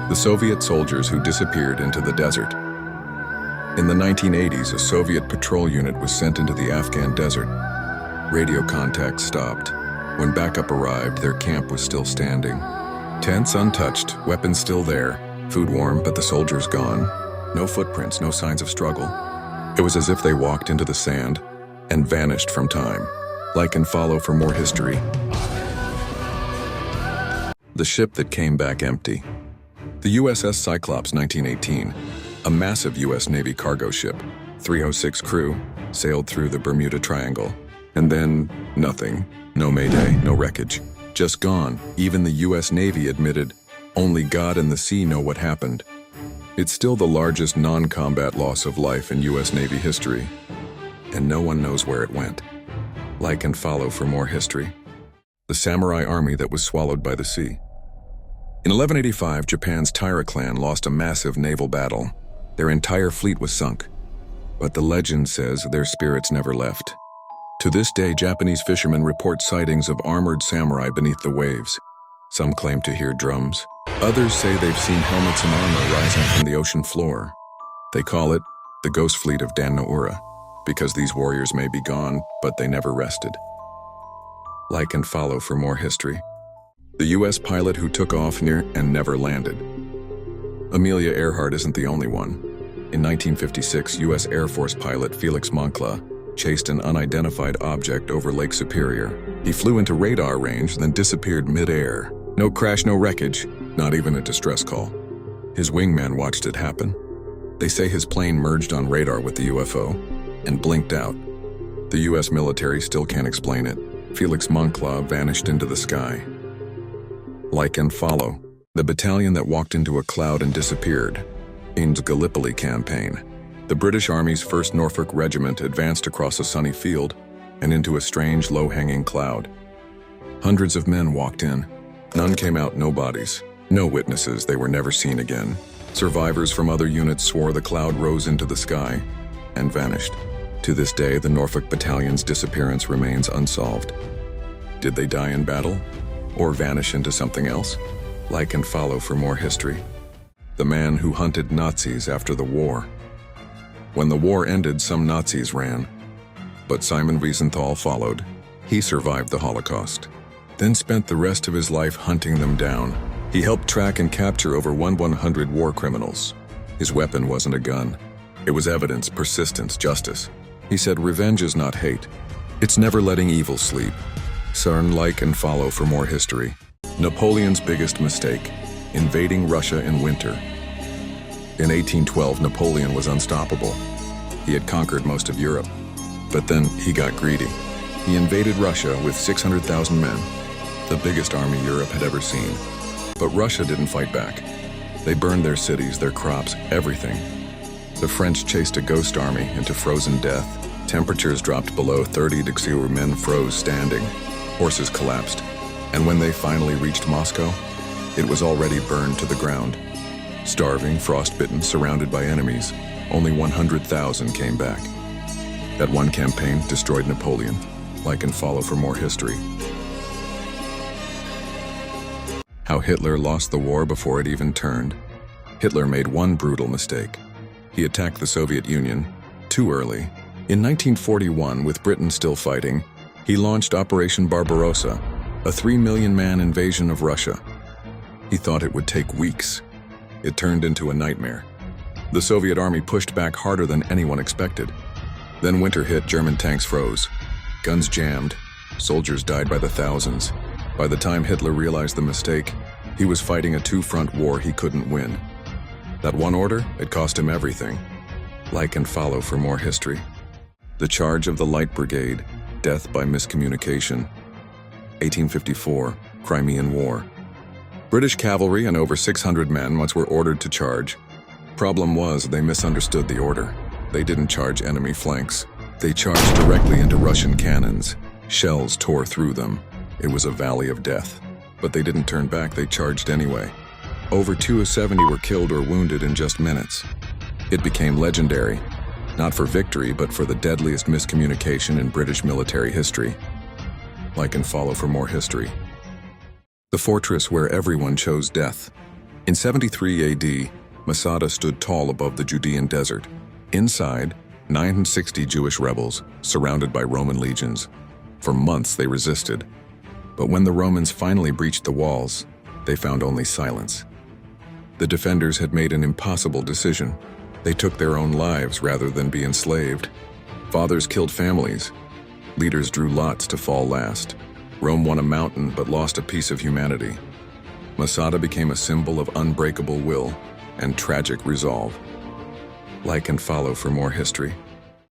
the Soviet soldiers who disappeared into the desert. In the 1980s, a Soviet patrol unit was sent into the Afghan desert. Radio contact stopped. When backup arrived, their camp was still standing. Tents untouched, weapons still there, food warm, but the soldiers gone. No footprints, no signs of struggle. It was as if they walked into the sand and vanished from time. Like and follow for more history. The ship that came back empty. The USS Cyclops 1918, a massive US Navy cargo ship, 306 crew, sailed through the Bermuda Triangle. And then, nothing. No mayday, no wreckage. Just gone. Even the US Navy admitted, only God and the sea know what happened. It's still the largest non-combat loss of life in US Navy history. And no one knows where it went. Like and follow for more history. The samurai army that was swallowed by the sea. In 1185, Japan's Taira clan lost a massive naval battle. Their entire fleet was sunk. But the legend says their spirits never left. To this day, Japanese fishermen report sightings of armored samurai beneath the waves. Some claim to hear drums. Others say they've seen helmets and armor rising from the ocean floor. They call it the ghost fleet of Dan no-ura, because these warriors may be gone, but they never rested. Like and follow for more history. The US pilot who took off near and never landed. Amelia Earhart isn't the only one. In 1956, US Air Force pilot Felix Moncla chased an unidentified object over Lake Superior. He flew into radar range, then disappeared mid-air. No crash, no wreckage, not even a distress call. His wingman watched it happen. They say his plane merged on radar with the UFO and blinked out. The US military still can't explain it. Felix Moncla vanished into the sky. Like and follow. The battalion that walked into a cloud and disappeared. Ames Gallipoli campaign. The British Army's 1st Norfolk Regiment advanced across a sunny field and into a strange, low-hanging cloud. Hundreds of men walked in. None came out, no bodies. No witnesses, they were never seen again. Survivors from other units swore the cloud rose into the sky and vanished. To this day, the Norfolk Battalion's disappearance remains unsolved. Did they die in battle? Or vanish into something else? Like and follow for more history. The man who hunted Nazis after the war. When the war ended, some Nazis ran. But Simon Wiesenthal followed. He survived the Holocaust, then spent the rest of his life hunting them down. He helped track and capture over 100 war criminals. His weapon wasn't a gun. It was evidence, persistence, justice. He said, revenge is not hate. It's never letting evil sleep. Learn, like, and follow for more history. Napoleon's biggest mistake, invading Russia in winter. In 1812, Napoleon was unstoppable. He had conquered most of Europe. But then he got greedy. He invaded Russia with 600,000 men, the biggest army Europe had ever seen. But Russia didn't fight back. They burned their cities, their crops, everything. The French chased a ghost army into frozen death. Temperatures dropped below 30 degrees where men froze standing. Horses collapsed. And when they finally reached Moscow, it was already burned to the ground. Starving, frostbitten, surrounded by enemies, only 100,000 came back. That one campaign destroyed Napoleon. Like and follow for more history. How Hitler lost the war before it even turned. Hitler made one brutal mistake. He attacked the Soviet Union too early. In 1941, with Britain still fighting, he launched Operation Barbarossa, a 3 million man invasion of Russia. He thought it would take weeks. It turned into a nightmare. The Soviet army pushed back harder than anyone expected. Then winter hit, German tanks froze. Guns jammed, soldiers died by the thousands. By the time Hitler realized the mistake, he was fighting a two-front war he couldn't win. That one order, it cost him everything. Like and follow for more history. The charge of the Light Brigade, death by miscommunication. 1854, Crimean War. British cavalry and over 600 men once were ordered to charge. Problem was, they misunderstood the order. They didn't charge enemy flanks. They charged directly into Russian cannons. Shells tore through them. It was a valley of death. But they didn't turn back, they charged anyway. Over 270 were killed or wounded in just minutes. It became legendary, not for victory, but for the deadliest miscommunication in British military history. Like and follow for more history. The fortress where everyone chose death. In 73 AD, Masada stood tall above the Judean desert. Inside, 960 Jewish rebels, surrounded by Roman legions. For months they resisted. But when the Romans finally breached the walls, they found only silence. The defenders had made an impossible decision. They took their own lives rather than be enslaved. Fathers killed families. Leaders drew lots to fall last. Rome won a mountain but lost a piece of humanity. Masada became a symbol of unbreakable will and tragic resolve. Like and follow for more history.